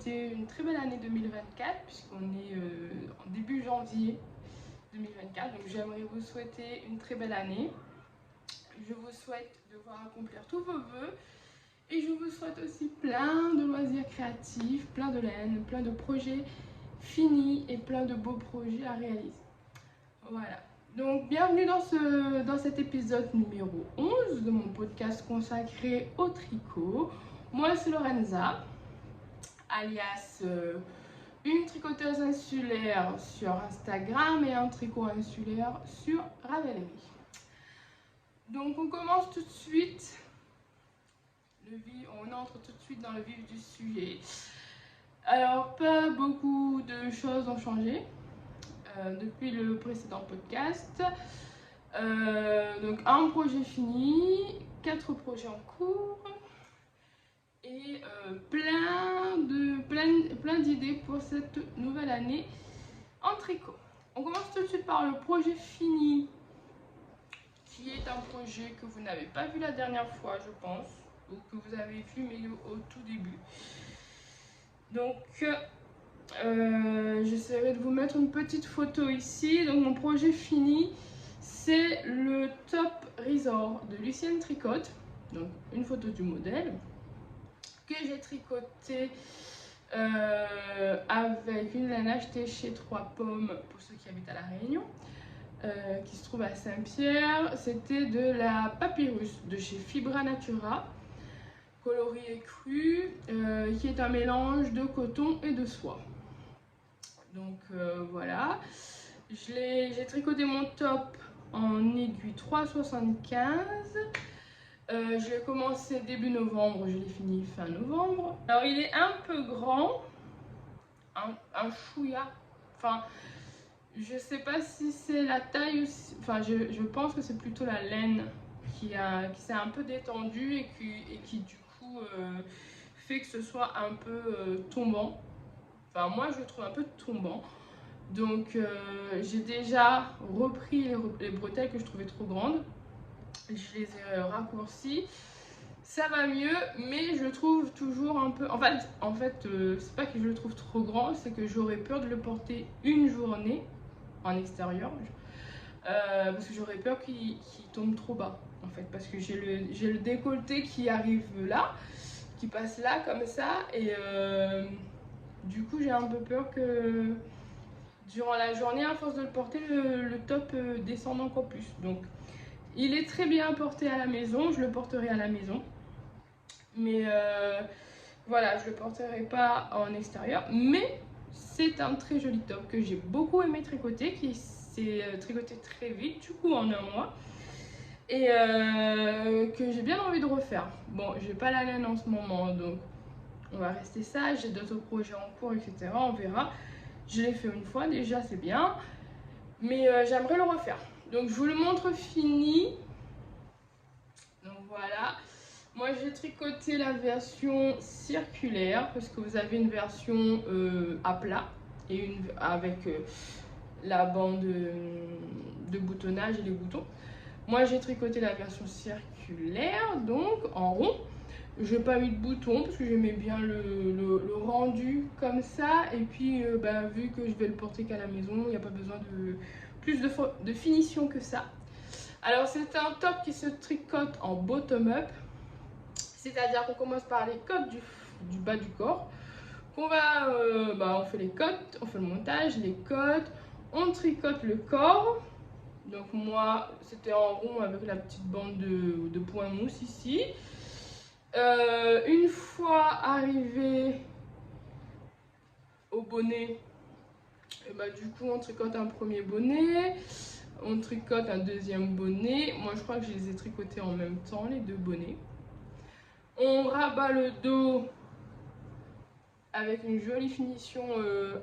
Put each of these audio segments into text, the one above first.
souhaiter une très belle année 2024 puisqu'on est en début janvier 2024. Donc j'aimerais vous souhaiter une très belle année. Je vous souhaite de voir accomplir tous vos vœux et je vous souhaite aussi plein de loisirs créatifs, plein de laine, plein de projets finis et plein de beaux projets à réaliser. Voilà. Donc bienvenue dans cet épisode numéro 11 de mon podcast consacré au tricot. Moi c'est Lorenza, alias une tricoteuse insulaire sur Instagram et un tricot insulaire sur Ravelry. Donc on commence tout de suite, on entre tout de suite dans le vif du sujet. Alors pas beaucoup de choses ont changé depuis le précédent podcast. Donc un projet fini, 4 projets en cours et plein d'idées pour cette nouvelle année en tricot. On commence tout de suite par le projet fini, qui est un projet que vous n'avez pas vu la dernière fois, je pense, ou que vous avez vu mais au tout début. Donc j'essaierai de vous mettre une petite photo ici. Donc mon projet fini, c'est le top resort de Lucienne Tricote. Donc une photo du modèle que j'ai tricoté avec une laine achetée chez 3 Pommes pour ceux qui habitent à La Réunion, qui se trouve à Saint-Pierre. C'était de la papyrus de chez Fibra Natura, coloris cru, qui est un mélange de coton et de soie. Donc voilà, j'ai tricoté mon top en aiguille 3,75. Je l'ai commencé début novembre, je l'ai fini fin novembre. Alors il est un peu grand, un chouïa, enfin je sais pas si c'est la taille aussi, enfin je pense que c'est plutôt la laine qui s'est un peu détendue et qui du coup fait que ce soit un peu tombant. Enfin moi je le trouve un peu tombant. Donc j'ai déjà repris les bretelles que je trouvais trop grandes. Je les ai raccourcies. Ça va mieux, mais je le trouve toujours un peu... En fait c'est pas que je le trouve trop grand, c'est que j'aurais peur de le porter une journée en extérieur. Parce que j'aurais peur qu'il tombe trop bas, en fait. Parce que j'ai le décolleté qui arrive là, qui passe là, comme ça. Et du coup, j'ai un peu peur que durant la journée, à force de le porter, le top descende encore plus. Donc, il est très bien porté à la maison. Je le porterai à la maison. Mais voilà, je le porterai pas en extérieur. Mais c'est un très joli top que j'ai beaucoup aimé tricoter, qui s'est tricoté très vite, du coup en un mois. Et que j'ai bien envie de refaire. Bon, j'ai pas la laine en ce moment, donc on va rester ça. J'ai d'autres projets en cours, etc. On verra. Je l'ai fait une fois déjà, c'est bien. Mais j'aimerais le refaire. Donc je vous le montre fini. Donc voilà. Moi j'ai tricoté la version circulaire parce que vous avez une version à plat et une avec la bande de boutonnage et les boutons. Moi j'ai tricoté la version circulaire, donc en rond. Je n'ai pas mis de boutons parce que j'aimais bien le rendu comme ça. Et puis vu que je vais le porter qu'à la maison, il n'y a pas besoin de plus de finition que ça. Alors c'est un top qui se tricote en bottom-up. C'est-à-dire qu'on commence par les côtes du bas du corps. On fait les côtes, on fait le montage, les côtes, on tricote le corps. Donc moi, c'était en rond avec la petite bande de point mousse ici. Une fois arrivé au bonnet, du coup on tricote un premier bonnet, on tricote un deuxième bonnet. Moi je crois que je les ai tricotés en même temps, les deux bonnets. On rabat le dos avec une jolie finition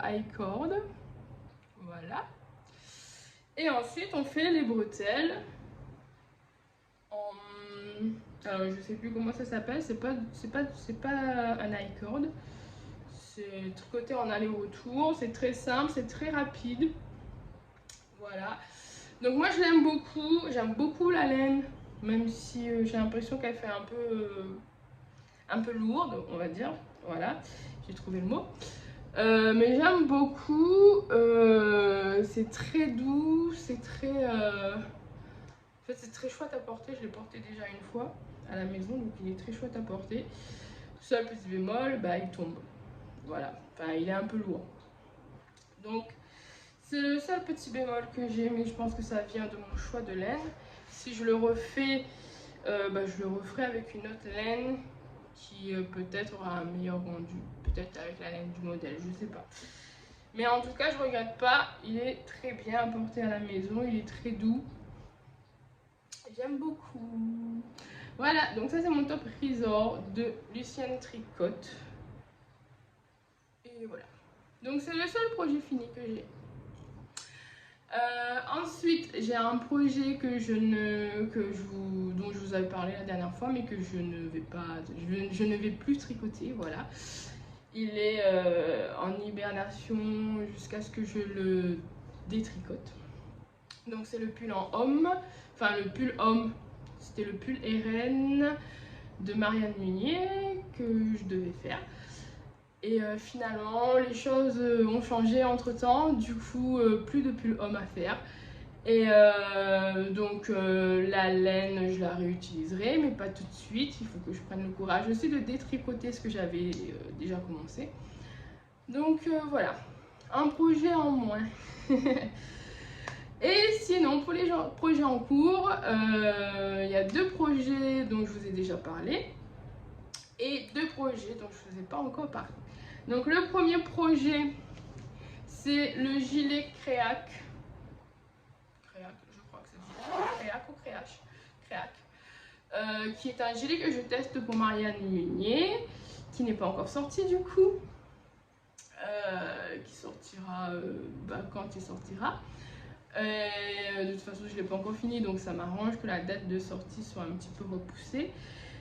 high cord. Voilà. Et ensuite on fait les bretelles. Alors je sais plus comment ça s'appelle, c'est pas un high cord. C'est tricoté en aller-retour, c'est très simple, c'est très rapide. Voilà. Donc moi je l'aime beaucoup, j'aime beaucoup la laine, même si j'ai l'impression qu'elle fait un peu lourde, on va dire. Voilà. j'ai trouvé le mot. Mais j'aime beaucoup, c'est très doux, c'est très... En fait c'est très chouette à porter, je l'ai porté déjà une fois à la maison, donc il est très chouette à porter. Seul petit bémol, bah il tombe, voilà, enfin il est un peu lourd. Donc c'est le seul petit bémol que j'ai, mais je pense que ça vient de mon choix de laine. Si je le refais, bah, je le referai avec une autre laine qui peut-être aura un meilleur rendu, peut-être avec la laine du modèle, je sais pas. Mais en tout cas, je regrette pas, il est très bien à porter à la maison, il est très doux. J'aime beaucoup. Voilà, donc ça c'est mon top Resort de Lucienne Tricotte. Et voilà. Donc c'est le seul projet fini que j'ai. Ensuite, j'ai un projet dont je vous avais parlé la dernière fois, mais que je ne vais plus tricoter, voilà. Il est en hibernation jusqu'à ce que je le détricote. Donc c'est le pull en homme, enfin le pull homme, c'était le pull RN de Marianne Munier que je devais faire. Et finalement, les choses ont changé entre temps, du coup, plus de pull homme à faire. Et donc, la laine, je la réutiliserai, mais pas tout de suite. Il faut que je prenne le courage aussi de détricoter ce que j'avais déjà commencé. Donc, voilà, un projet en moins. Et sinon, pour les projets en cours, il y a 2 projets dont je vous ai déjà parlé et 2 projets dont je ne vous ai pas encore parlé. Donc le premier projet, c'est le gilet Créac. Créac, je crois que c'est Créac ou Créache. Créac. Qui est un gilet que je teste pour Marianne Munier, qui n'est pas encore sorti du coup. Qui sortira quand il sortira. De toute façon, je ne l'ai pas encore fini, donc ça m'arrange que la date de sortie soit un petit peu repoussée.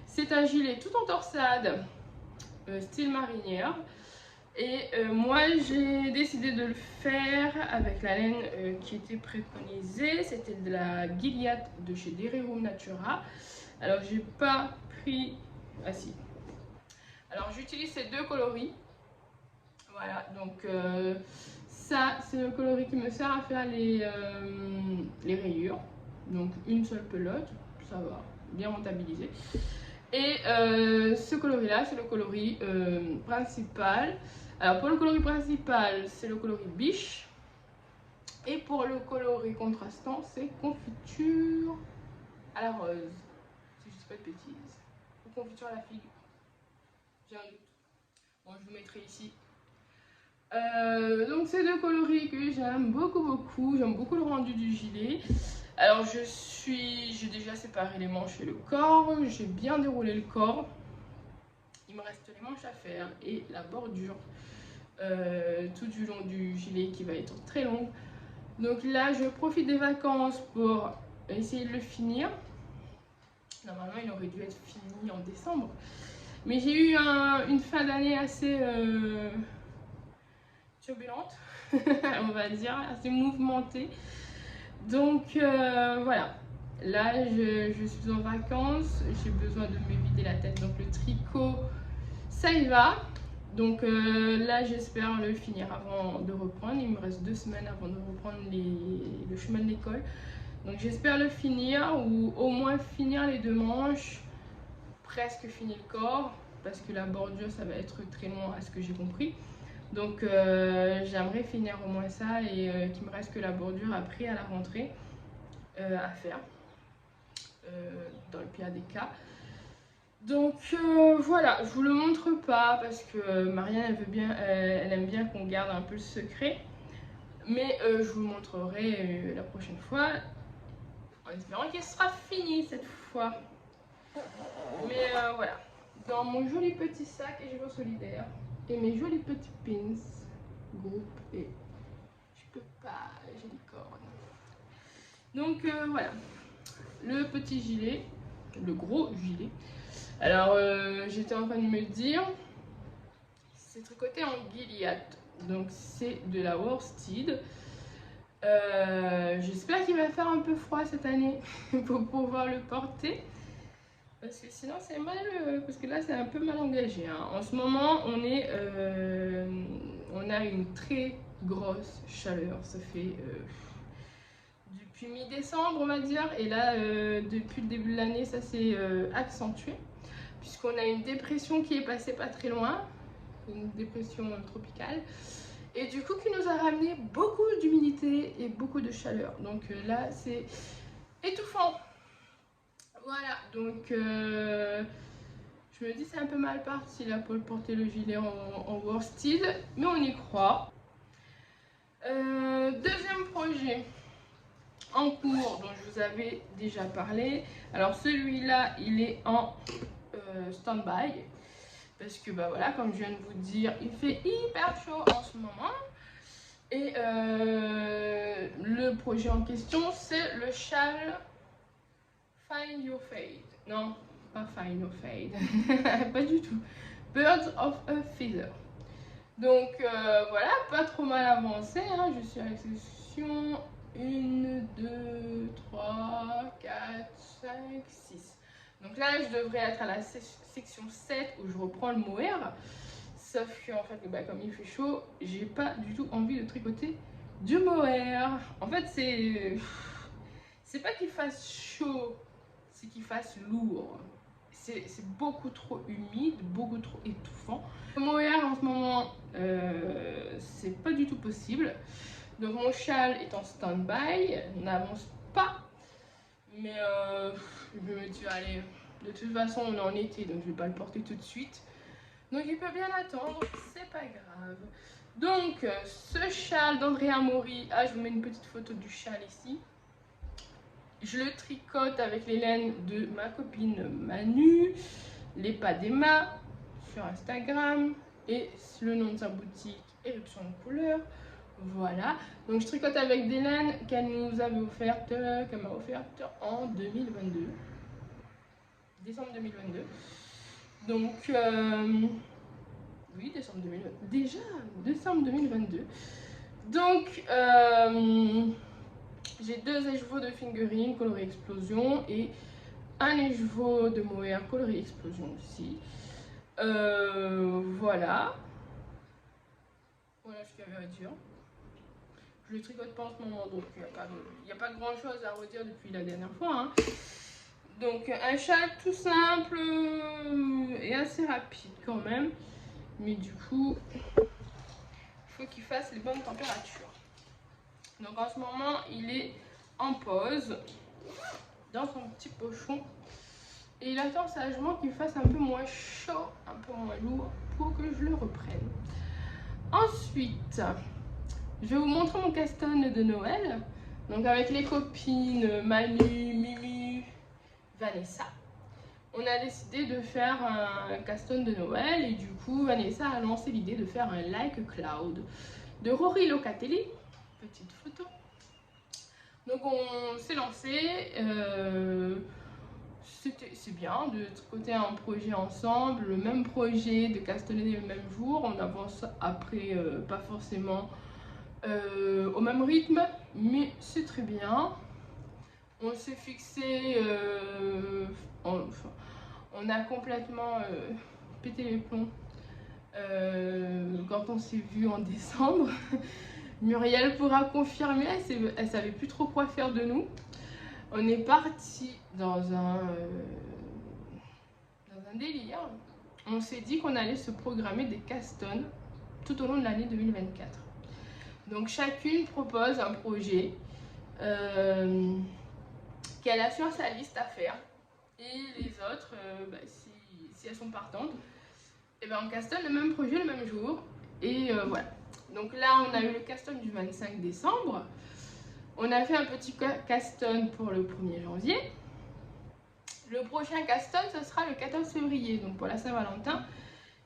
C'est un gilet tout en torsade, style marinière. Et moi j'ai décidé de le faire avec la laine qui était préconisée, c'était de la Gilead de chez Dererum Natura. Alors j'ai pas pris... Ah si. Alors j'utilise ces 2 coloris. Voilà, donc ça c'est le coloris qui me sert à faire les rayures. Donc une seule pelote, ça va, bien rentabiliser. Et ce coloris là, c'est le coloris principal. Alors pour le coloris principal, c'est le coloris biche. Et pour le coloris contrastant, c'est confiture à la rose. Si je ne dis pas de bêtises. Ou confiture à la figue. J'ai un doute. Bon, je vous mettrai ici. Donc c'est 2 coloris que j'aime beaucoup. J'aime beaucoup le rendu du gilet. Alors j'ai déjà séparé les manches et le corps. J'ai bien déroulé le corps. Il me reste les manches à faire et la bordure tout du long du gilet qui va être très longue. Donc là je profite des vacances pour essayer de le finir. Normalement il aurait dû être fini en décembre, mais j'ai eu une fin d'année assez turbulente on va dire, assez mouvementée. Donc voilà, là je suis en vacances, j'ai besoin de me vider la tête, donc le tricot ça y va. Donc là j'espère le finir avant de reprendre, il me reste 2 semaines avant de reprendre le chemin de l'école. Donc j'espère le finir, ou au moins finir les 2 manches, presque finir le corps, parce que la bordure ça va être très long à ce que j'ai compris. Donc j'aimerais finir au moins ça et qu'il me reste que la bordure après à la rentrée à faire dans le pire des cas. Donc voilà, je vous le montre pas parce que Marianne elle aime bien qu'on garde un peu le secret, mais je vous le montrerai la prochaine fois en espérant qu'il sera fini cette fois. Mais voilà, dans mon joli petit sac et je solidaire et mes jolis petits pins groupe et je peux pas, j'ai des cornes. Donc voilà, le petit gilet, le gros gilet. Alors j'étais en train de me dire, c'est tricoté en Gilead, donc c'est de la worsted. J'espère qu'il va faire un peu froid cette année pour pouvoir le porter. Parce que sinon c'est mal, parce que là c'est un peu mal engagé. Hein. En ce moment on a une très grosse chaleur. Ça fait depuis mi-décembre on va dire. Et là depuis le début de l'année ça s'est accentué. Puisqu'on a une dépression qui est passée pas très loin. Une dépression tropicale. Et du coup qui nous a ramené beaucoup d'humidité et beaucoup de chaleur. Donc là c'est étouffant. Voilà, donc je me dis c'est un peu mal parti là pour porter le gilet en worsted, mais on y croit. Deuxième projet en cours dont je vous avais déjà parlé. Alors celui-là il est en stand-by parce que bah voilà, comme je viens de vous dire, il fait hyper chaud en ce moment. Et le projet en question c'est le châle Find Your Fade. Non, pas Find Your Fade. Pas du tout. Birds of a Feather. Donc voilà, pas trop mal avancé. Hein. Je suis à la section 1, 2, 3, 4, 5, 6. Donc là, je devrais être à la section 7 où je reprends le mohair. Sauf que en fait, bah, comme il fait chaud, j'ai pas du tout envie de tricoter du mohair. En fait, c'est pas qu'il fasse chaud, c'est qu'il fasse lourd. C'est beaucoup trop humide, beaucoup trop étouffant. Le mohair en ce moment, c'est pas du tout possible. Donc mon châle est en stand-by, n'avance pas. Mais je me dis, allez, de toute façon on est en été, donc je vais pas le porter tout de suite. Donc il peut bien attendre, c'est pas grave. Donc ce châle d'Andrea Mori, je vous mets une petite photo du châle ici. Je le tricote avec les laines de ma copine Manu, les pas d'Emma sur Instagram et le nom de sa boutique Éruption de couleurs. Voilà, donc je tricote avec des laines qu'elle nous avait offertes, qu'elle m'a offertes en 2022, décembre 2022. Donc oui, décembre 2022, déjà décembre 2022. Donc j'ai 2 écheveaux de fingering coloris explosion et un écheveau de mohair coloris explosion aussi. Voilà. Voilà ce qu'il y avait à dire. Je le tricote pas en ce moment, donc il n'y a pas grand chose à redire depuis la dernière fois. Hein. Donc un châle tout simple et assez rapide quand même. Mais du coup, il faut qu'il fasse les bonnes températures. Donc en ce moment, il est en pause dans son petit pochon. Et il attend sagement qu'il fasse un peu moins chaud, un peu moins lourd pour que je le reprenne. Ensuite, je vais vous montrer mon caston de Noël. Donc avec les copines Manu, Mimi, Vanessa. On a décidé de faire un caston de Noël et du coup Vanessa a lancé l'idée de faire un Like a Cloud de Rory Locatelli. Petite photo. Donc on s'est lancé, c'est bien de tricoter un projet ensemble, le même projet, de castonner le même jour, on avance après pas forcément au même rythme, mais c'est très bien. On s'est fixé, on a complètement pété les plombs quand on s'est vu en décembre. Muriel pourra confirmer, elle savait plus trop quoi faire de nous. On est parti dans un délire. On s'est dit qu'on allait se programmer des castons tout au long de l'année 2024. Donc chacune propose un projet qu'elle a sur sa liste à faire. Et les autres, si elles sont partantes, et on castonne le même projet le même jour. Et voilà. Donc là, on a eu le caston du 25 décembre. On a fait un petit caston pour le 1er janvier. Le prochain caston, ce sera le 14 février, donc pour la Saint-Valentin.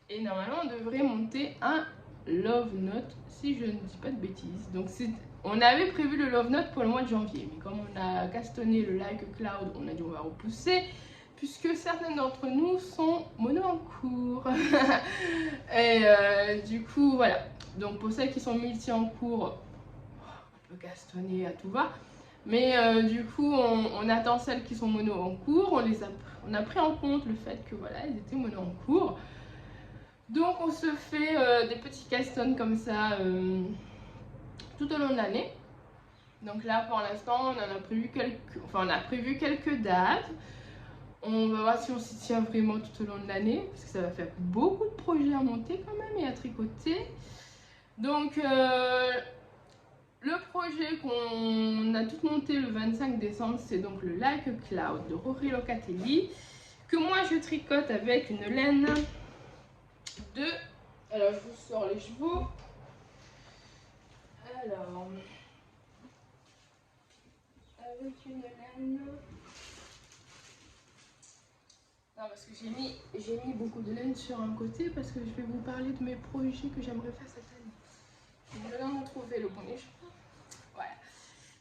Et normalement, on devrait monter un Love Note, si je ne dis pas de bêtises. Donc on avait prévu le Love Note pour le mois de janvier. Mais comme on a castonné le Like a Cloud, on a dit on va repousser. Puisque certains d'entre nous sont mono en cours. Et du coup, voilà. Donc pour celles qui sont multi en cours, on peut castonner à tout va. Mais du coup, on attend celles qui sont mono en cours. On a pris en compte le fait que voilà, elles étaient mono en cours. Donc on se fait des petits castones comme ça tout au long de l'année. Donc là pour l'instant on a prévu quelques dates. On va voir si on s'y tient vraiment tout au long de l'année, parce que ça va faire beaucoup de projets à monter quand même et à tricoter. Donc le projet qu'on a tout monté le 25 décembre, c'est donc le Like a Cloud de Rory Locatelli, que moi je tricote avec une laine de... Alors je vous sors les chevaux. Alors, avec une laine... Non, parce que j'ai mis beaucoup de laine sur un côté, parce que je vais vous parler de mes projets que j'aimerais faire cette année. Donc je viens de trouver le bon écheveau. Voilà.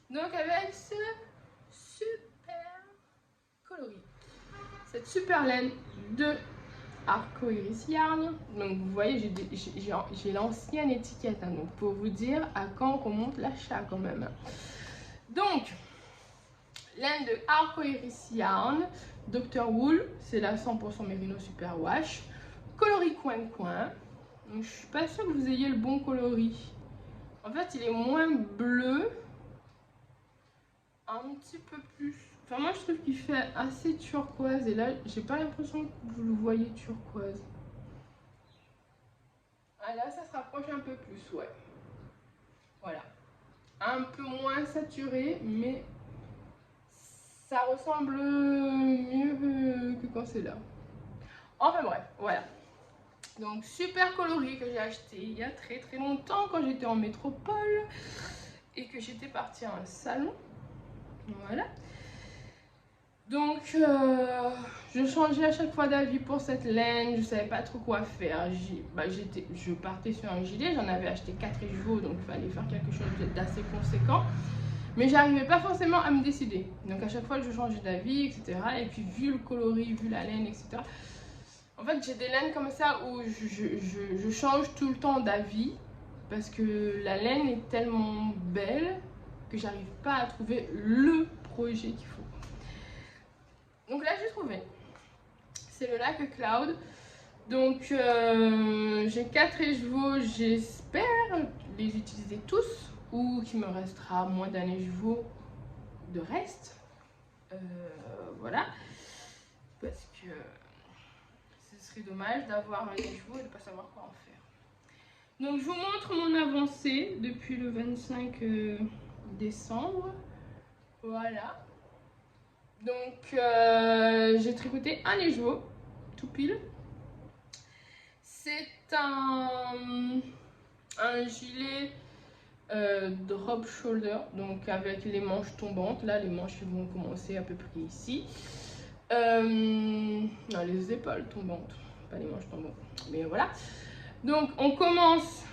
Donc avec ce super coloris, cette super laine de Arcoiris Yarn. Donc vous voyez, j'ai l'ancienne étiquette, hein, donc pour vous dire à quand on remonte l'achat quand même. Donc, laine de Arcoiris Yarn, Dr. Wool, c'est la 100% Merino Super Wash, coloris coin. Donc je suis pas sûre que vous ayez le bon coloris. En fait, il est moins bleu, un petit peu plus. Enfin, moi je trouve qu'il fait assez turquoise, et là j'ai pas l'impression que vous le voyez turquoise. Ah là, ça se rapproche un peu plus, ouais. Voilà. Un peu moins saturé, mais ça ressemble mieux que quand c'est là. Enfin bref, voilà. Donc super coloris que j'ai acheté il y a très longtemps quand j'étais en métropole et que j'étais partie à un salon. Voilà. Donc je changeais à chaque fois d'avis pour cette laine, je savais pas trop quoi faire. Je partais sur un gilet, j'en avais acheté 4 chevaux, donc il fallait faire quelque chose d'assez conséquent. Mais j'arrivais pas forcément à me décider. Donc à chaque fois je changeais d'avis, etc. Et puis vu le coloris, vu la laine, etc. En fait j'ai des laines comme ça où je change tout le temps d'avis. Parce que la laine est tellement belle que j'arrive pas à trouver le projet qu'il faut. Donc là j'ai trouvé. C'est le Like a Cloud. Donc j'ai 4 écheveaux, j'espère les utiliser tous. Ou qu'il me restera moins d'un écheveau de reste. Voilà. Parce que ce serait dommage d'avoir un écheveau et de ne pas savoir quoi en faire. Donc je vous montre mon avancée depuis le 25 décembre. Voilà. Donc j'ai tricoté un écheveau, tout pile. C'est un gilet drop shoulder, donc avec les manches tombantes. Là les manches qui vont commencer à peu près ici. Non, les épaules tombantes, pas les manches tombantes, mais voilà. Donc on commence,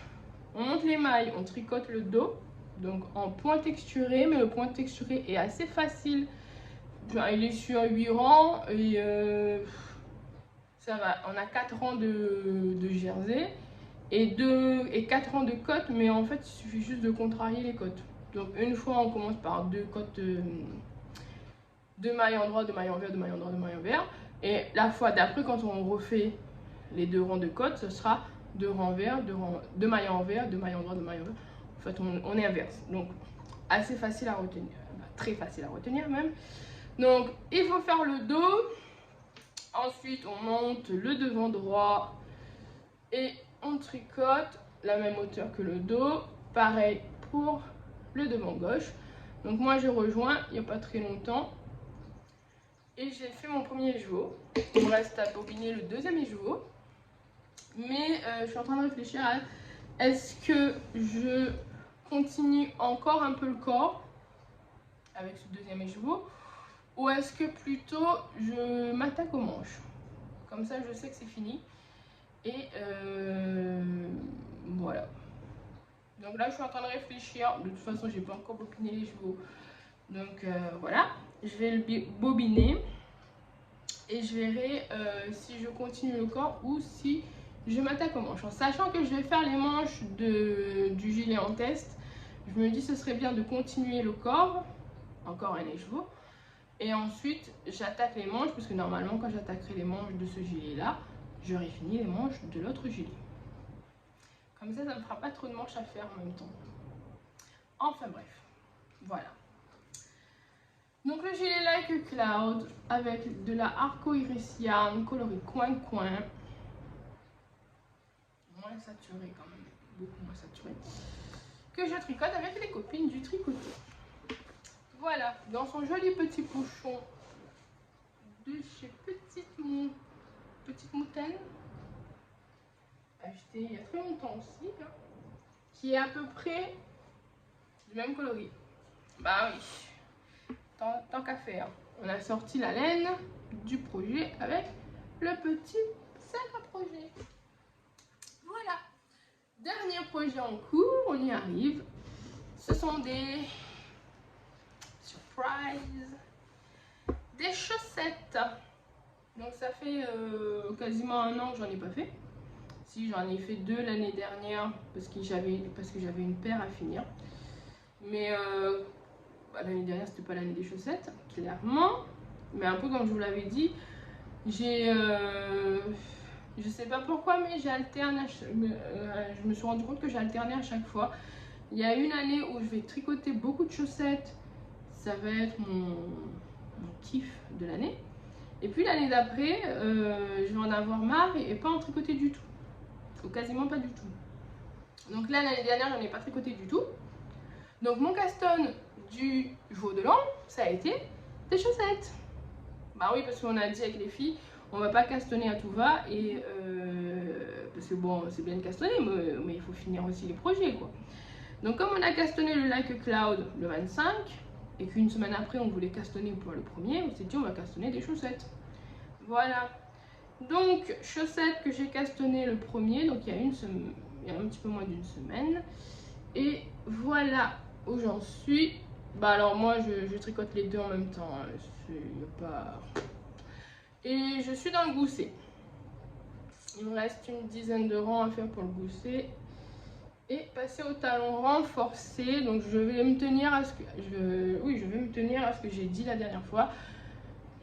on monte les mailles, on tricote le dos, donc en point texturé, mais le point texturé est assez facile. Enfin, il est sur 8 rangs et ça va. On a 4 rangs de jersey et 4 rangs de côtes, mais en fait il suffit juste de contrarier les côtes. Donc une fois on commence par 2 côtes de mailles endroit, de mailles envers, de mailles endroit, de mailles envers, et la fois d'après quand on refait les 2 rangs de côtes, ce sera 2 rangs envers, 2 mailles envers, 2 mailles endroit, 2 mailles envers. En fait on est inverse, donc assez facile à retenir, très facile à retenir même. Donc il faut faire le dos, ensuite on monte le devant droit et on tricote la même hauteur que le dos, pareil pour le devant gauche. Donc moi j'ai rejoint il n'y a pas très longtemps et j'ai fait mon premier écheveau. Il me reste à bobiner le deuxième écheveau, mais je suis en train de réfléchir à est-ce que je continue encore un peu le corps avec ce deuxième écheveau, ou est-ce que plutôt je m'attaque aux manches. Comme ça je sais que c'est fini. Et voilà. Donc là je suis en train de réfléchir. De toute façon j'ai pas encore bobiné les chevaux. Donc voilà. Je vais le bobiner. Et je verrai si je continue le corps ou si je m'attaque aux manches. En sachant que je vais faire les manches du gilet en test, je me dis que ce serait bien de continuer le corps encore un écheveau. Et ensuite, j'attaque les manches, parce que normalement, quand j'attaquerai les manches de ce gilet-là, j'aurai fini les manches de l'autre gilet. Comme ça ne me fera pas trop de manches à faire en même temps. Enfin bref, voilà. Donc le gilet Like Cloud avec de la Arco-Iris Yarn coloris coin-coin. Moins saturé quand même, beaucoup moins saturé. Que je tricote avec les copines du tricoté. Voilà, dans son joli petit pochon de chez Petite Moutaine, acheté il y a très longtemps aussi, hein, qui est à peu près du même coloris. Bah oui, tant qu'à faire. On a sorti la laine du projet avec le petit sac à projet. Voilà. Dernier projet en cours, on y arrive. Ce sont des surprises, des chaussettes. Donc ça fait quasiment un an que j'en ai pas fait. Si, j'en ai fait 2 l'année dernière parce que j'avais une paire à finir. Mais l'année dernière c'était pas l'année des chaussettes, clairement. Mais un peu comme je vous l'avais dit, j'ai je sais pas pourquoi, mais j'ai alterné. Je me suis rendu compte que j'ai alterné à chaque fois. Il y a une année où je vais tricoter beaucoup de chaussettes. Ça va être mon kiff de l'année. Et puis l'année d'après, je vais en avoir marre et pas en tricoter du tout. Ou quasiment pas du tout. Donc là, l'année dernière, j'en ai pas tricoté du tout. Donc mon caston du jour de l'an, ça a été des chaussettes. Bah oui, parce qu'on a dit avec les filles, on va pas castonner à tout va. Et parce que bon, c'est bien de castonner, mais il faut finir aussi les projets, quoi. Donc comme on a castonné le Like Cloud le 25, et qu'une semaine après on voulait castonner pour le premier, on s'est dit on va castonner des chaussettes. Voilà. Donc chaussettes que j'ai castonné le premier, donc il y a un petit peu moins d'une semaine. Et voilà où j'en suis. Bah alors moi je tricote les deux en même temps, hein. Pas... Et je suis dans le gousset. Il me reste une dizaine de rangs à faire pour le gousset. Et passer au talon renforcé. Donc je vais me tenir à ce que je vais me tenir à ce que j'ai dit la dernière fois.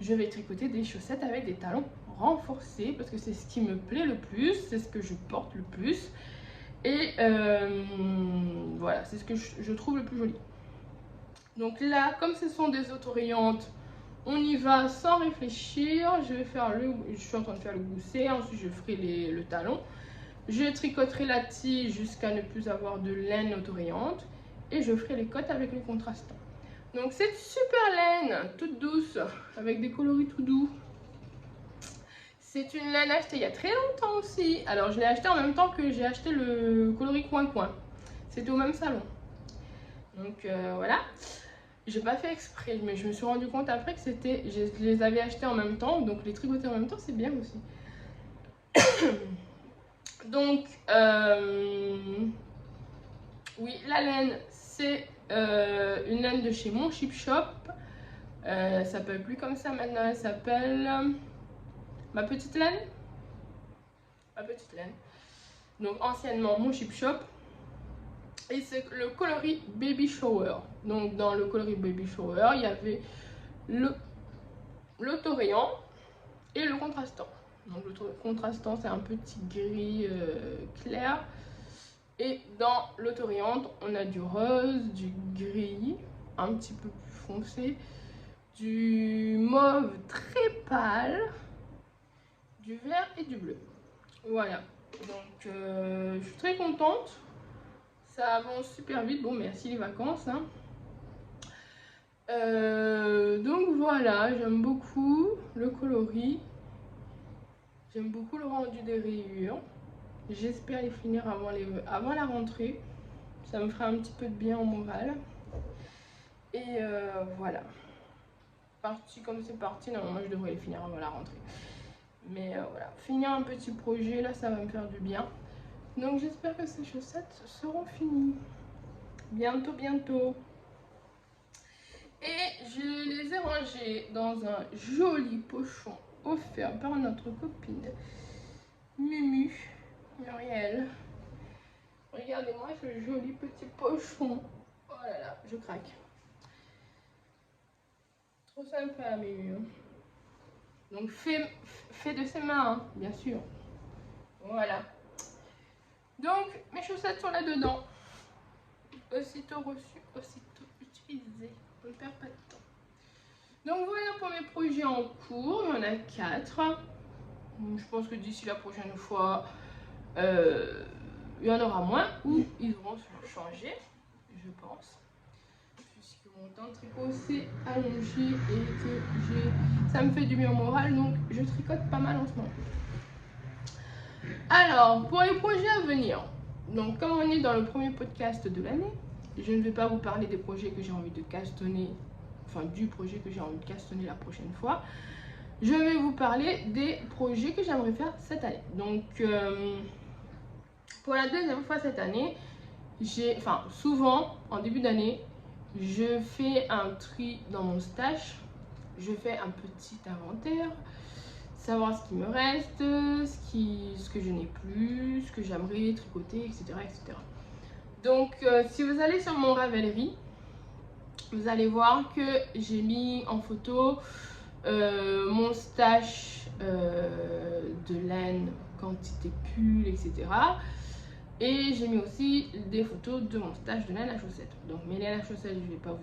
Je vais tricoter des chaussettes avec des talons renforcés parce que c'est ce qui me plaît le plus, c'est ce que je porte le plus. Et voilà, c'est ce que je trouve le plus joli. Donc là, comme ce sont des autorayantes, on y va sans réfléchir. Je suis en train de faire le gousset, ensuite je ferai le talon. Je tricoterai la tige jusqu'à ne plus avoir de laine autorayante et je ferai les côtes avec les contrastants. Donc cette super laine toute douce avec des coloris tout doux, c'est une laine achetée il y a très longtemps aussi. Alors je l'ai achetée en même temps que j'ai acheté le coloris coin-coin. C'était au même salon. Donc voilà. J'ai pas fait exprès, mais je me suis rendu compte après que je les avais achetés en même temps. Donc les tricoter en même temps, c'est bien aussi. Donc oui, la laine, c'est une laine de chez Mon Chip Shop. Elle s'appelle plus comme ça maintenant, elle s'appelle Ma Petite Laine. Ma Petite Laine. Donc anciennement Mon Chip Shop. Et c'est le coloris Baby Shower. Donc dans le coloris Baby Shower, il y avait l'autorayant et le contrastant. Donc le contrastant, c'est un petit gris clair. Et dans l'autorayante, on a du rose, du gris, un petit peu plus foncé, du mauve très pâle, du vert et du bleu. Voilà. Donc je suis très contente. Ça avance super vite. Bon, merci les vacances, hein. Donc voilà, j'aime beaucoup le coloris. J'aime beaucoup le rendu des rayures. J'espère les finir avant la rentrée. Ça me fera un petit peu de bien au moral. Et voilà. Parti comme c'est parti, normalement je devrais les finir avant la rentrée. Mais voilà, finir un petit projet, là ça va me faire du bien. Donc j'espère que ces chaussettes seront finies. Bientôt, bientôt. Et je les ai rangées dans un joli pochon offert par notre copine Mumu, Muriel. Regardez-moi ce joli petit pochon. Oh là là, je craque. Trop sympa, mais donc fait de ses mains, hein, bien sûr. Voilà. Donc mes chaussettes sont là-dedans. Aussitôt reçues, aussitôt utilisées. On ne perd pas de temps. Donc voilà pour mes projets en cours. Il y en a 4. Je pense que d'ici la prochaine fois, il y en aura moins ou ils auront changé, je pense. Puisque mon temps de tricot s'est allongé et que ça me fait du bien au moral, donc je tricote pas mal en ce moment. Alors, pour les projets à venir, donc comme on est dans le premier podcast de l'année, je ne vais pas vous parler des projets que j'ai envie de castonner, enfin du projet que j'ai envie de castonner la prochaine fois. Je vais vous parler des projets que j'aimerais faire cette année. Donc, pour la deuxième fois cette année, souvent en début d'année, je fais un tri dans mon stash. Je fais un petit inventaire, savoir ce qui me reste, ce que je n'ai plus, ce que j'aimerais tricoter, etc., etc. Donc, si vous allez sur mon Ravelry, vous allez voir que j'ai mis en photo mon stash de laine, quantité pull, etc. Et j'ai mis aussi des photos de mon stash de laine à chaussettes. Donc mes laines à chaussettes, je ne vais pas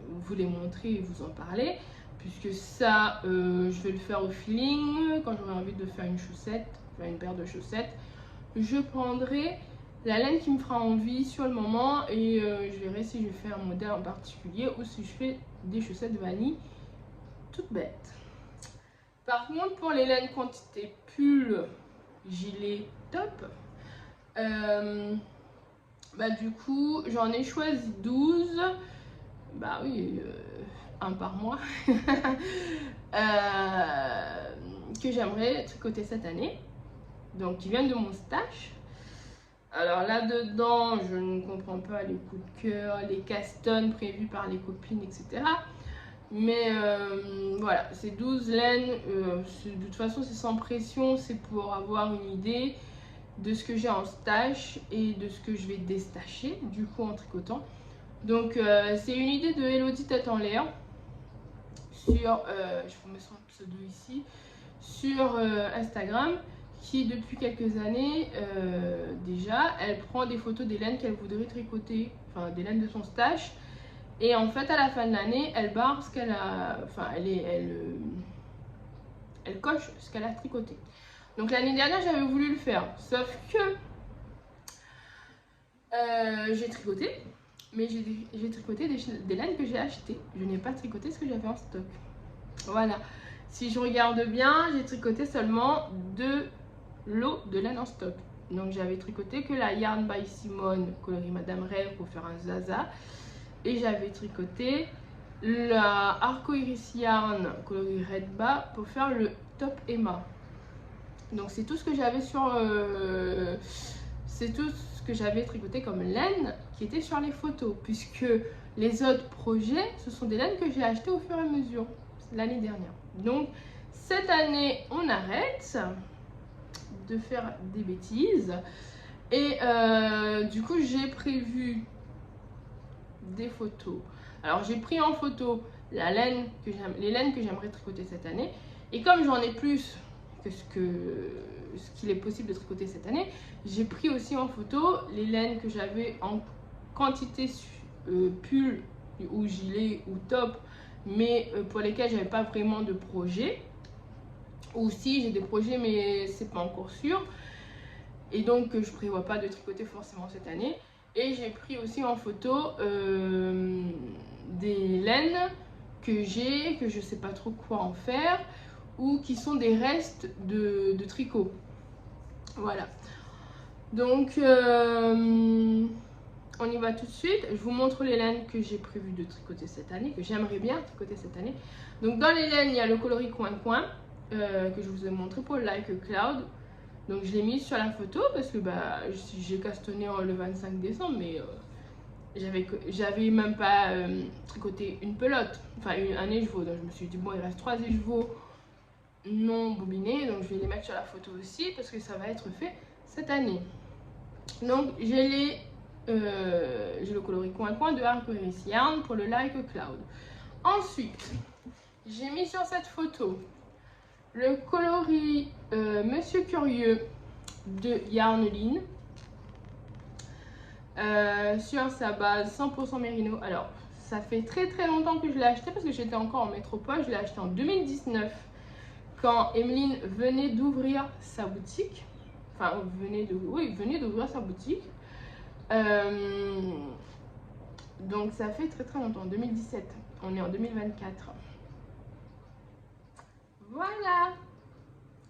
vous les montrer et vous en parler, puisque ça, je vais le faire au feeling. Quand j'aurai envie de faire une chaussette, faire une paire de chaussettes, je prendrai la laine qui me fera envie sur le moment et je verrai si je fais un modèle en particulier ou si je fais des chaussettes vanille toutes bêtes. Par contre, pour les laines quantité pull, gilet, top, du coup, j'en ai choisi 12. Bah oui, un par mois. Que j'aimerais tricoter cette année. Donc, qui viennent de mon stash. Alors là-dedans, je ne comprends pas les coups de cœur, les castones prévus par les copines, etc. Mais voilà, c'est 12 laines. De toute façon, c'est sans pression. C'est pour avoir une idée de ce que j'ai en stash et de ce que je vais déstacher du coup en tricotant. Donc c'est une idée de Elodie Tête en l'air sur, je vous mets son pseudo ici, sur Instagram, qui depuis quelques années déjà, elle prend des photos des laines qu'elle voudrait tricoter, enfin des laines de son stash, et en fait à la fin de l'année, elle barre ce qu'elle a, enfin elle coche ce qu'elle a tricoté. Donc l'année dernière, j'avais voulu le faire, sauf que j'ai tricoté, mais j'ai tricoté des laines que j'ai achetées. Je n'ai pas tricoté ce que j'avais en stock. Voilà. Si je regarde bien, j'ai tricoté seulement 2 lots de laine en stock. Donc j'avais tricoté que la Yarn by Simone coloris Madame Rêve pour faire un Zaza. Et j'avais tricoté la Arco Iris Yarn coloris Red Bas pour faire le top Emma. Donc c'est tout ce que j'avais c'est tout ce que j'avais tricoté comme laine qui était sur les photos, puisque les autres projets, ce sont des laines que j'ai achetées au fur et à mesure l'année dernière. Donc cette année, on arrête de faire des bêtises et du coup j'ai prévu des photos. Alors j'ai pris en photo les laines que j'aimerais tricoter cette année, et comme j'en ai plus que ce qu'il est possible de tricoter cette année, j'ai pris aussi en photo les laines que j'avais en quantité pull ou gilet ou top, mais pour lesquels j'avais pas vraiment de projet, ou si j'ai des projets mais c'est pas encore sûr, et donc je prévois pas de tricoter forcément cette année. Et j'ai pris aussi en photo des laines que je sais pas trop quoi en faire, ou qui sont des restes de tricot. Voilà. Donc on y va tout de suite. Je vous montre les laines que j'ai prévu de tricoter cette année, que j'aimerais bien tricoter cette année. Donc dans les laines, il y a le coloris coin-coin que je vous ai montré pour Like a Cloud. Donc je l'ai mis sur la photo parce que j'ai castonné le 25 décembre, mais j'avais même pas tricoté une pelote, enfin un écheveau. Donc je me suis dit bon, il reste 3 écheveaux non bobinés, donc je vais les mettre sur la photo aussi parce que ça va être fait cette année. Donc j'ai le coloris coin-coin de Arco Iris Yarn pour le Like a Cloud. Ensuite, j'ai mis sur cette photo le coloris Monsieur Curieux de Yarneline sur sa base 100% Mérino. Alors, ça fait très longtemps que je l'ai acheté parce que j'étais encore en métropole. Je l'ai acheté en 2019 quand Emeline venait d'ouvrir sa boutique. Enfin, venait d'ouvrir sa boutique. Donc, ça fait très longtemps, 2017. On est en 2024. Voilà,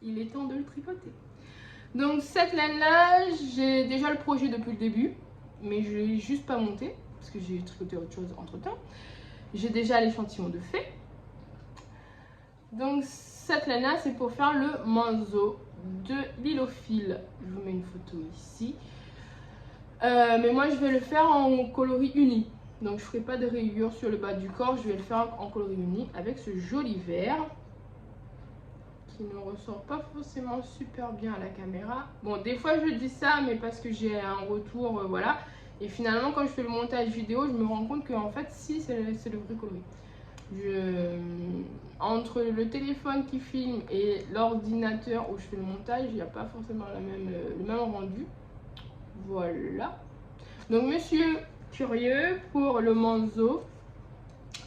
il est temps de le tricoter. Donc cette laine là, j'ai déjà le projet depuis le début, mais je l'ai juste pas monté parce que j'ai tricoté autre chose entre temps. J'ai déjà l'échantillon de fait. Donc cette laine là, c'est pour faire le manteau de Lilofil. Je vous mets une photo ici. Mais moi je vais le faire en coloris uni. Donc je ferai pas de rayures sur le bas du corps, je vais le faire en coloris uni avec ce joli vert qui ne ressort pas forcément super bien à la caméra. Bon, des fois je dis ça, mais parce que j'ai un retour, voilà. Et finalement, quand je fais le montage vidéo, je me rends compte que en fait, si, c'est le vrai coloris. Entre le téléphone qui filme et l'ordinateur où je fais le montage, il n'y a pas forcément le même rendu. Voilà. Donc, Monsieur Curieux pour le manteau.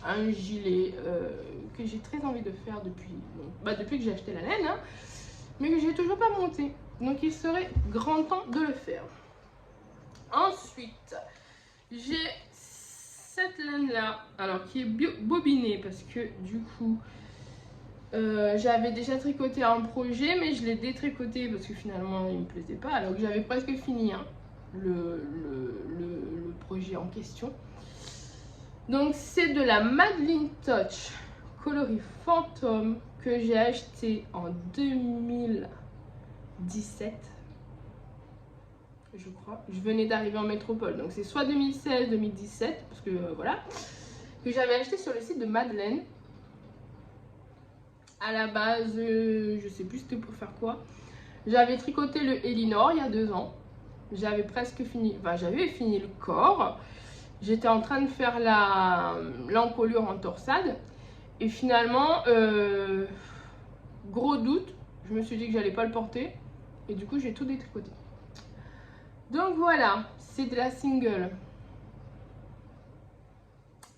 Un gilet que j'ai très envie de faire depuis que j'ai acheté la laine, hein, mais que j'ai toujours pas monté. Donc il serait grand temps de le faire. Ensuite, j'ai cette laine là, alors qui est bobinée parce que du coup j'avais déjà tricoté un projet, mais je l'ai détricoté parce que finalement il me plaisait pas, alors que j'avais presque fini hein, le projet en question. Donc c'est de la Madeline Touch coloris fantôme que j'ai acheté en 2017, je crois. Je venais d'arriver en métropole, donc c'est soit 2016-2017, parce que voilà, que j'avais acheté sur le site de Madeleine. À la base, je sais plus c'était pour faire quoi. J'avais tricoté le Elinor il y a 2 ans. J'avais presque fini, enfin j'avais fini le corps. J'étais en train de faire l'encolure en torsade. Et finalement, gros doute, je me suis dit que j'allais pas le porter. Et du coup, j'ai tout détricoté. Donc voilà, c'est de la single.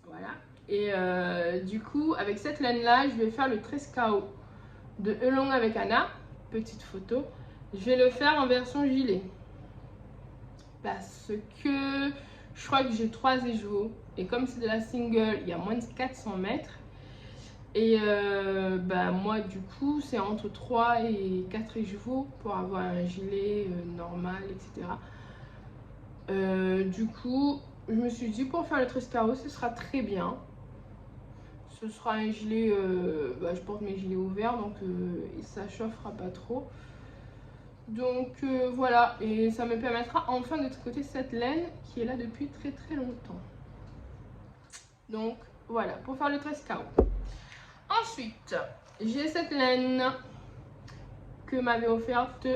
Voilà. Et du coup, avec cette laine-là, je vais faire le Trescao de Elong avec Anna. Petite photo. Je vais le faire en version gilet. Parce que je crois que j'ai 3 écheveaux. Et comme c'est de la single, il y a moins de 400 mètres. Et moi du coup c'est entre 3 et 4 écheveaux pour avoir un gilet normal, etc. Du coup je me suis dit pour faire le Trescao ce sera très bien. Ce sera un gilet, je porte mes gilets ouverts donc ça chauffera pas trop. Donc voilà, et ça me permettra enfin de tricoter cette laine qui est là depuis très longtemps. Donc voilà, pour faire le Trescao. Ensuite, j'ai cette laine que m'avait offerte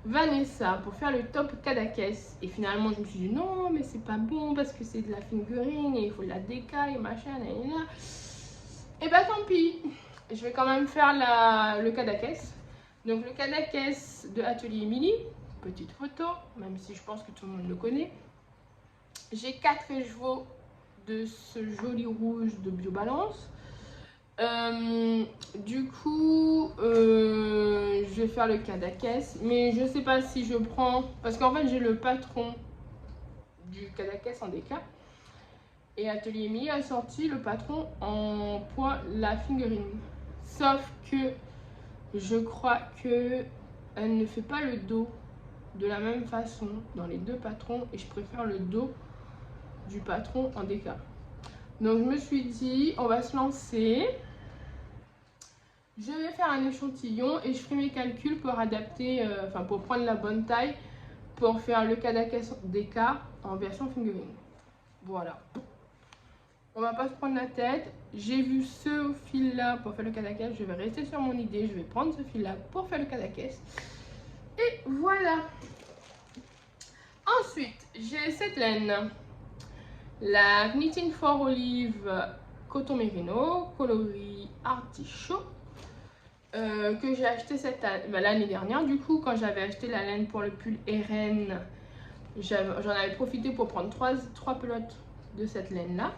Vanessa pour faire le top Kadakes. Et finalement, je me suis dit non, mais c'est pas bon parce que c'est de la fingering et il faut de la déca et machin. Et bah tant pis, je vais quand même faire le Kadakes. Donc le Kadakes de Atelier Emily, petite photo, même si je pense que tout le monde le connaît. J'ai 4 écheveaux de ce joli rouge de Biobalance. Du coup, je vais faire le Kadakes, mais je sais pas si je prends, parce qu'en fait j'ai le patron du Kadakes en déca et Atelier Emily a sorti le patron en point la fingering, sauf que je crois que elle ne fait pas le dos de la même façon dans les 2 patrons et je préfère le dos du patron en déca. Donc je me suis dit on va se lancer. Je vais faire un échantillon et je ferai mes calculs pour adapter, pour prendre la bonne taille pour faire le Kadakes déca en version fingering. Voilà. On va pas se prendre la tête. J'ai vu ce fil là pour faire le Kadakes. Je vais rester sur mon idée. Je vais prendre ce fil là pour faire le Kadakes. Et voilà. Ensuite, j'ai cette laine. La Knitting for Olive coton mérino, coloris artichaut, que j'ai acheté l'année dernière. Du coup, quand j'avais acheté la laine pour le pull RN, j'en avais profité pour prendre 3 pelotes de cette laine là.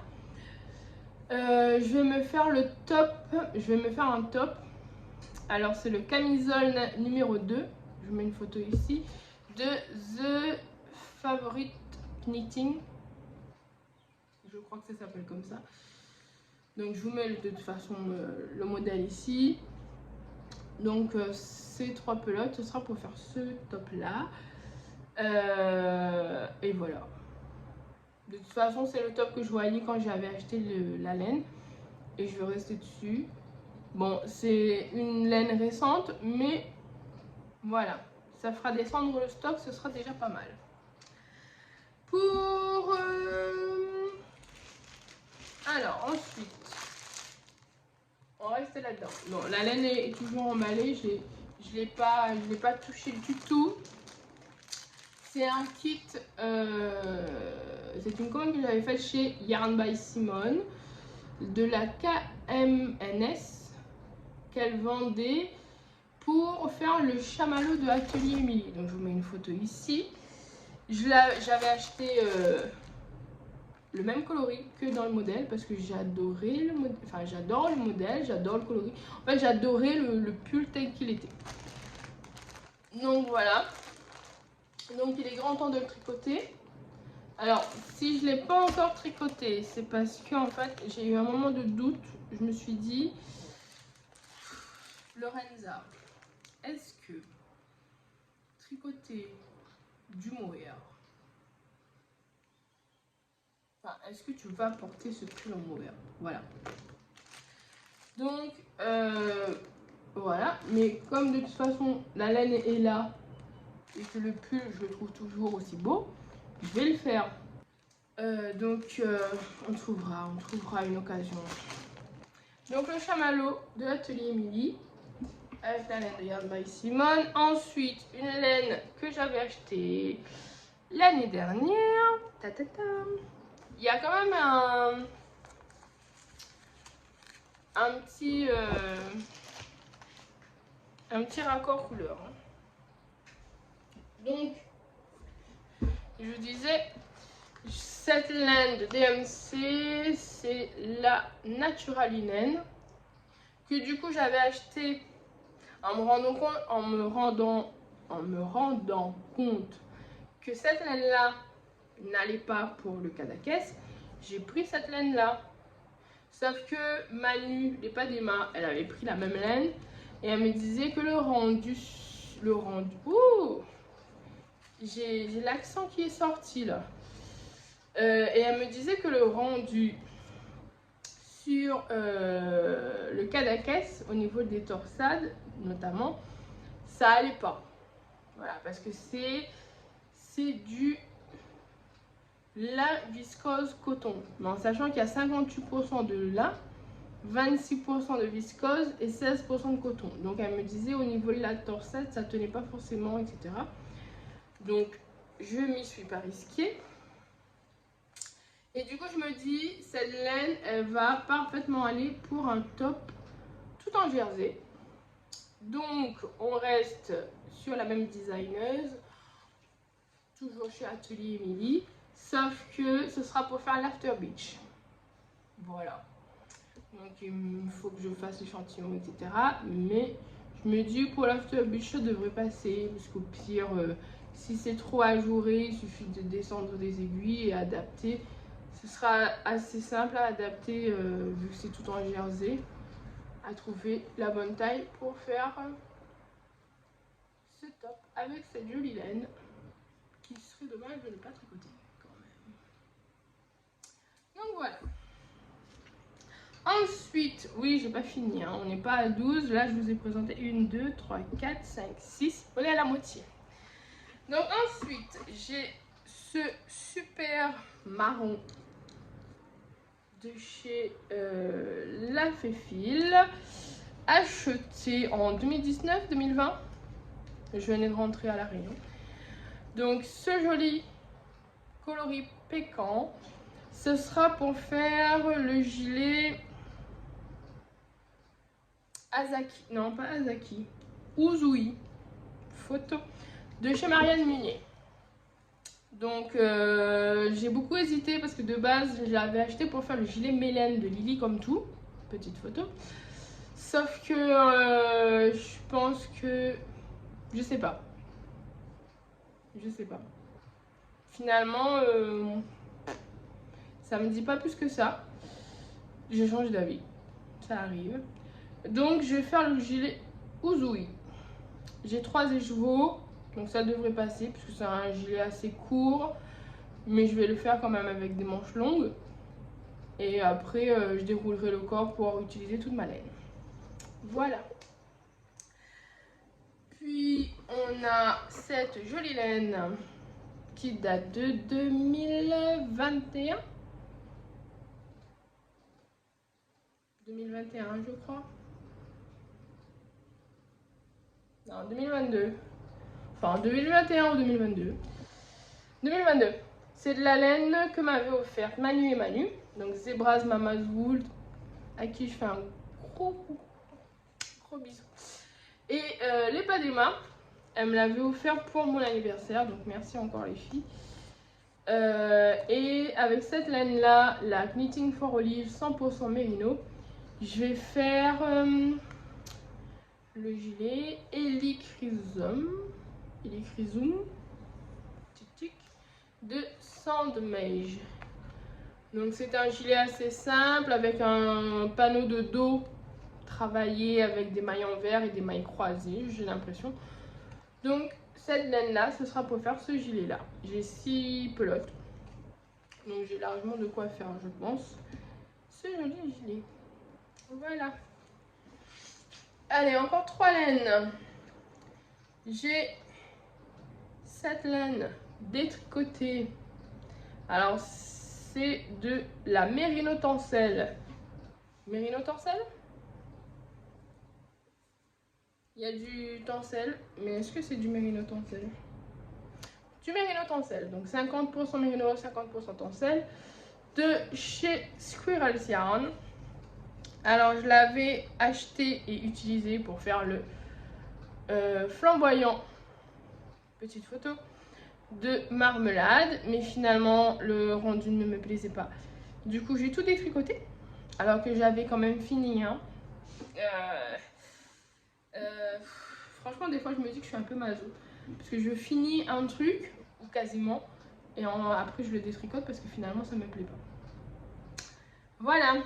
Je vais me faire le top, je vais me faire un top. Alors c'est le camisole numéro 2, je vous mets une photo ici, de The Favorite Knitting, je crois que ça s'appelle comme ça. Donc je vous mets de toute façon le modèle ici. Donc ces 3 pelotes, ce sera pour faire ce top là. Et voilà. De toute façon c'est le top que je voyais quand j'avais acheté la laine. Et je vais rester dessus. Bon, c'est une laine récente, mais voilà. Ça fera descendre le stock, ce sera déjà pas mal. Pour... Alors, ensuite, on va rester là-dedans. Non, la laine est toujours emballée. Je l'ai pas touché du tout. C'est un kit, c'est une commande que j'avais faite chez Yarn by Simone, de la KMNS, qu'elle vendait pour faire le chamallow de Atelier Émilie. Donc je vous mets une photo ici. J'avais acheté le même coloris que dans le modèle parce que j'adorais le modèle, enfin j'adore le modèle, j'adore le coloris. En fait j'adorais le pull tel qu'il était. Donc voilà. Donc il est grand temps de le tricoter. Alors si je ne l'ai pas encore tricoté, c'est parce que en fait j'ai eu un moment de doute. Je me suis dit, Lorenza, est-ce que tricoter du mohair, enfin, est-ce que tu vas porter ce pull en mohair? Voilà. Donc voilà, mais comme de toute façon la laine est là et que le pull je le trouve toujours aussi beau, je vais le faire. On trouvera une occasion. Donc le chamallow de l'Atelier Émilie avec la laine de Yarn by Simone. Ensuite une laine que j'avais achetée l'année dernière. Il y a quand même un petit raccord couleur. Donc je disais, cette laine de DMC, c'est la Natural Linen que du coup j'avais acheté en me rendant compte que cette laine là n'allait pas pour le Cadaqués. J'ai pris cette laine là, sauf que Manu, les pas d'Emma, elle avait pris la même laine et elle me disait que le rendu, j'ai l'accent qui est sorti là. Et elle me disait que le rendu sur le Cadaqués, au niveau des torsades notamment, ça allait pas. Voilà, parce que c'est du lin viscose coton. Mais en sachant qu'il y a 58% de lin, 26% de viscose et 16% de coton. Donc elle me disait au niveau de la torsade, ça tenait pas forcément, etc. Donc je m'y suis pas risquée. Et du coup, je me dis, cette laine, elle va parfaitement aller pour un top tout en jersey. Donc, on reste sur la même designeuse, toujours chez Atelier Émilie, sauf que ce sera pour faire l'after beach. Voilà. Donc, il faut que je fasse l'échantillon, etc. Mais je me dis, pour l'after beach, ça devrait passer, parce qu'au pire, si c'est trop ajouré, il suffit de descendre des aiguilles et adapter. Ce sera assez simple à adapter, vu que c'est tout en jersey, à trouver la bonne taille pour faire ce top avec cette jolie laine qui serait dommage de ne pas tricoter quand même. Donc voilà. Ensuite, oui, j'ai pas fini, hein, on n'est pas à 12. Là, je vous ai présenté 1, 2, 3, 4, 5, 6. On est à la moitié. Donc ensuite, j'ai ce super marron de chez La Féfile, acheté en 2019-2020. Je venais de rentrer à La Réunion. Donc ce joli coloris pécan, Ce sera pour faire le gilet Azaki, non pas Azaki, Uzui, photo de chez Marianne Munier. Donc j'ai beaucoup hésité parce que de base je l'avais acheté pour faire le gilet Mélène de Lily comme tout, petite photo. Sauf que je pense que, je sais pas. Finalement, ça me dit pas plus que ça. J'ai changé d'avis, ça arrive. Donc je vais faire le gilet Uzui. J'ai 3 écheveaux, donc ça devrait passer puisque c'est un gilet assez court. Mais je vais le faire quand même avec des manches longues. Et après, je déroulerai le corps pour utiliser toute ma laine. Voilà. Puis on a cette jolie laine qui date de 2021. 2021 je crois. Non, 2022. Enfin 2021 ou 2022. 2022. C'est de la laine que m'avait offerte Manu et Manu. Donc Zebras Mama's Wool, à qui je fais un gros bisou. Et les Padema, elle me l'avait offert pour mon anniversaire. Donc merci encore les filles. Et avec cette laine là, la Knitting for Olive 100% Merino, je vais faire le gilet Helichrysum de Sandmage. Donc c'est un gilet assez simple avec un panneau de dos travaillé avec des mailles en vert et des mailles croisées, j'ai l'impression. Donc cette laine là, ce sera pour faire ce gilet là. J'ai 6 pelotes, donc j'ai largement de quoi faire, je pense, ce joli gilet. Voilà. Allez, encore 3 laines. J'ai cette laine détricotée. Alors c'est de la Merino Tencel. Merino Tencel? Il y a du Tencel, mais est-ce que c'est du Merino Tencel? Du Merino Tencel, donc 50% Merino, 50% Tencel, de chez Squirrel's Yarn. Alors je l'avais acheté et utilisé pour faire le flamboyant, petite photo, de marmelade, mais finalement le rendu ne me plaisait pas. Du coup j'ai tout détricoté, alors que j'avais quand même fini, hein. Franchement des fois je me dis que je suis un peu maso, parce que je finis un truc, ou quasiment, et après je le détricote parce que finalement ça me plaît pas. Voilà.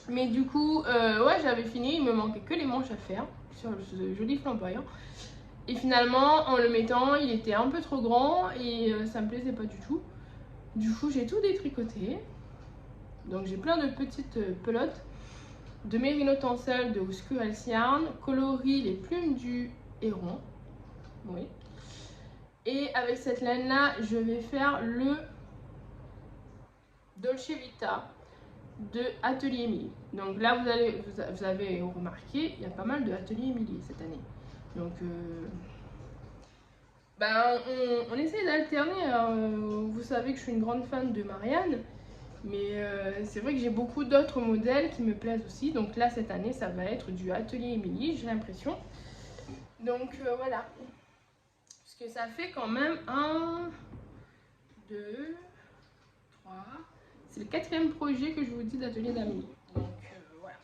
Mais du coup ouais, j'avais fini, il me manquait que les manches à faire sur ce joli flamboyant. Et finalement en le mettant il était un peu trop grand et ça me plaisait pas du tout. Du coup j'ai tout détricoté. Donc j'ai plein de petites pelotes de Merino Tencel de Squirrel's Yarn, coloris les plumes du héron. Oui. Et avec cette laine là, je vais faire le Dolce Vita de Atelier Emily. Donc là vous avez remarqué, il y a pas mal de Atelier Emily cette année. Donc on essaie d'alterner. Vous savez que je suis une grande fan de Marianne. Mais c'est vrai que j'ai beaucoup d'autres modèles qui me plaisent aussi. Donc là, cette année, ça va être du Atelier Emily, j'ai l'impression. Donc voilà. Parce que ça fait quand même 1, 2, 3. C'est le 4e projet que je vous dis d'Atelier d'Amélie. Donc voilà.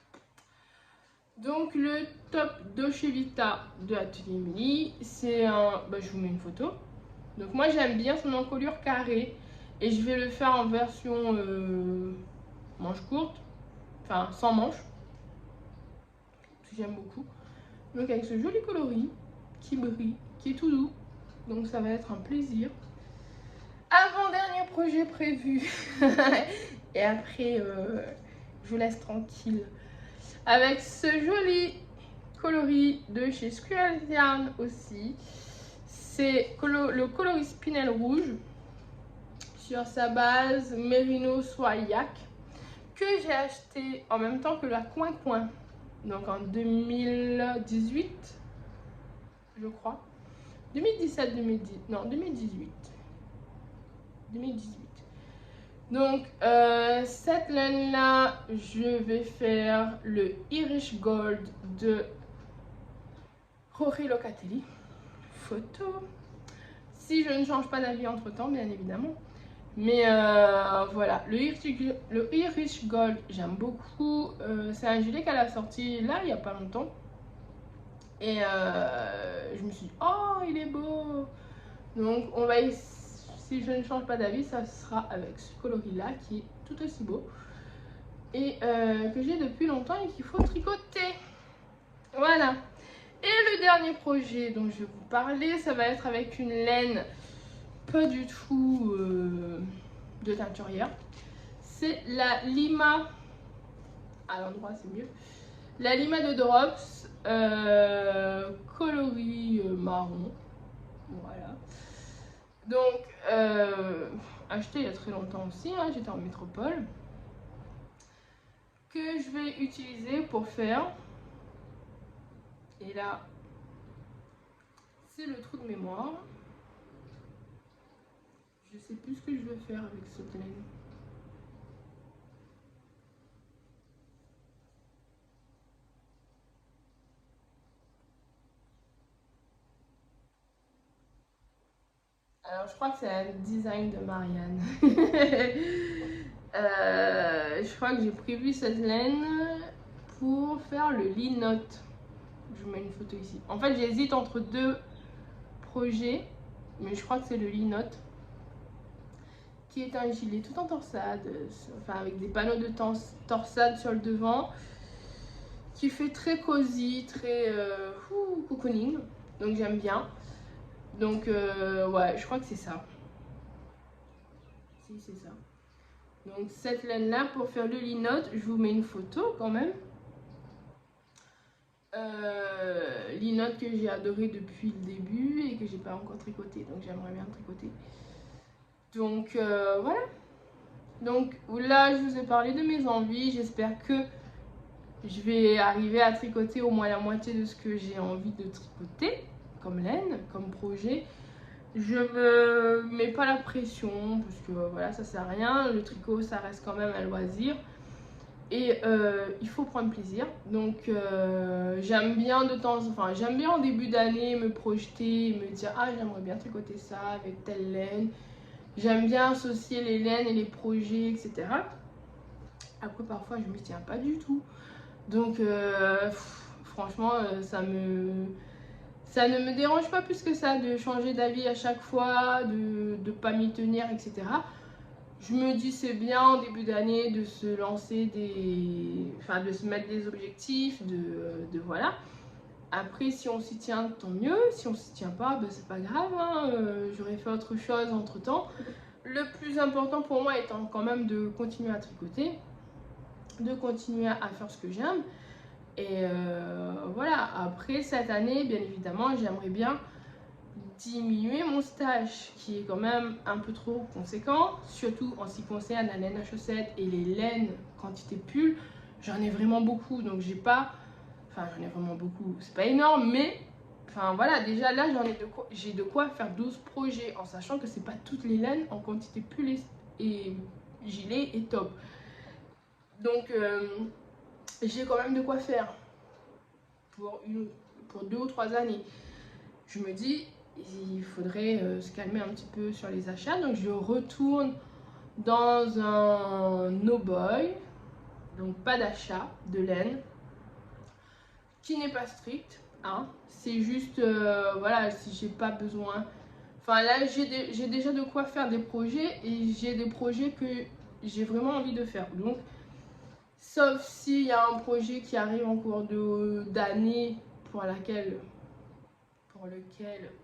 Donc le top Dolce Vita de Atelier Emily, c'est un... je vous mets une photo. Donc moi, j'aime bien son encolure carrée. Et je vais le faire en version manche courte, enfin sans manche, parce que j'aime beaucoup. Donc avec ce joli coloris qui brille, qui est tout doux, donc ça va être un plaisir. Avant-dernier projet prévu, et après je vous laisse tranquille. Avec ce joli coloris de chez Squirrel's Yarn aussi, c'est le coloris Spinel rouge. Sur sa base Merino Soyac, que j'ai acheté en même temps que la Coin Coin, donc en 2018 je crois, 2017, 2010, non 2018, Donc cette laine là, je vais faire le Irish Gold de Jorge Locatelli. Photo. Si je ne change pas d'avis entre temps, bien évidemment. Mais voilà, le Irish Gold, j'aime beaucoup. C'est un gilet qu'elle a sorti là, il n'y a pas longtemps. Et je me suis dit, oh, il est beau. Donc, on va si je ne change pas d'avis, ça sera avec ce coloris-là qui est tout aussi beau. Et que j'ai depuis longtemps et qu'il faut tricoter. Voilà. Et le dernier projet dont je vais vous parler, ça va être avec une laine pas du tout de teinturière. C'est la Lima, à l'endroit c'est mieux, la Lima de Drops, coloris marron. Voilà. Donc, acheté il y a très longtemps aussi, hein, j'étais en métropole. Que je vais utiliser pour faire. Et là, c'est le trou de mémoire. Je sais plus ce que je veux faire avec cette laine. Alors, je crois que c'est un design de Marianne. Je crois que j'ai prévu cette laine pour faire le linotte. Je vous mets une photo ici. En fait, j'hésite entre deux projets, mais je crois que c'est le linotte, qui est un gilet tout en torsade, enfin avec des panneaux de torsade sur le devant, qui fait très cosy, très cocooning. Donc j'aime bien. Donc ouais, je crois que c'est ça. Si, c'est ça. Donc cette laine là pour faire le linotte, je vous mets une photo quand même. Linotte que j'ai adoré depuis le début et que j'ai pas encore tricoté, donc j'aimerais bien tricoter. Donc voilà. Donc là je vous ai parlé de mes envies, j'espère que je vais arriver à tricoter au moins la moitié de ce que j'ai envie de tricoter comme laine, comme projet. Je me mets pas la pression parce que voilà, ça sert à rien. Le tricot, ça reste quand même un loisir. Et il faut prendre plaisir. Donc j'aime bien j'aime bien en début d'année me projeter, me dire ah j'aimerais bien tricoter ça avec telle laine. J'aime bien associer les laines et les projets, etc. Après parfois je m'y tiens pas du tout. Donc franchement ça ne me dérange pas plus que ça de changer d'avis à chaque fois, de ne pas m'y tenir, etc. Je me dis c'est bien en début d'année de se lancer de se mettre des objectifs, voilà. Après si on s'y tient tant mieux, si on s'y tient pas, ben, c'est pas grave, hein. J'aurais fait autre chose entre temps. Le plus important pour moi étant quand même de continuer à tricoter, de continuer à faire ce que j'aime. Et voilà, après cette année, bien évidemment, j'aimerais bien diminuer mon stage qui est quand même un peu trop conséquent, surtout en ce qui concerne la laine à chaussettes et les laines quantité pull. J'en ai vraiment beaucoup, donc j'en ai vraiment beaucoup, c'est pas énorme, mais voilà, déjà là j'ai de quoi faire 12 projets en sachant que c'est pas toutes les laines en quantité pull et gilet et top. Donc j'ai quand même de quoi faire pour 2 ou 3 années. Je me dis, il faudrait se calmer un petit peu sur les achats. Donc je retourne dans un no boy, donc pas d'achat de laine, qui n'est pas strict. Hein. C'est juste, voilà, si j'ai pas besoin. Enfin là, j'ai déjà de quoi faire des projets et j'ai des projets que j'ai vraiment envie de faire. Donc, sauf s'il y a un projet qui arrive en cours d'année pour lequel,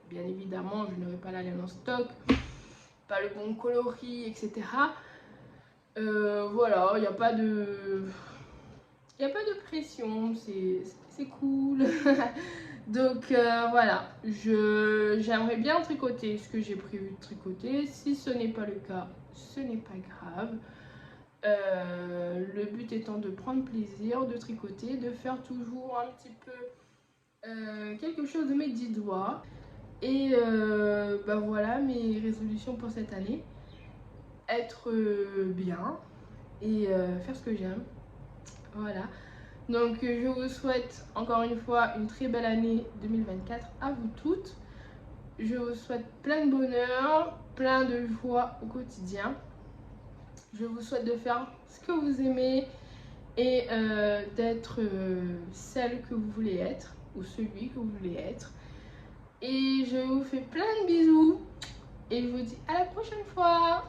bien évidemment, je n'aurai pas la laine en stock, pas le bon coloris, etc. Voilà, il n'y a pas de... pression, c'est cool. Donc voilà, j'aimerais bien tricoter ce que j'ai prévu de tricoter. Si ce n'est pas le cas, ce n'est pas grave. Le but étant de prendre plaisir, de tricoter, de faire toujours un petit peu quelque chose de mes 10 doigts. Et voilà mes résolutions pour cette année. être bien et faire ce que j'aime. Voilà. Donc je vous souhaite encore une fois une très belle année 2024 à vous toutes. Je vous souhaite plein de bonheur, plein de joie au quotidien. Je vous souhaite de faire ce que vous aimez et d'être celle que vous voulez être ou celui que vous voulez être. Et je vous fais plein de bisous et je vous dis à la prochaine fois.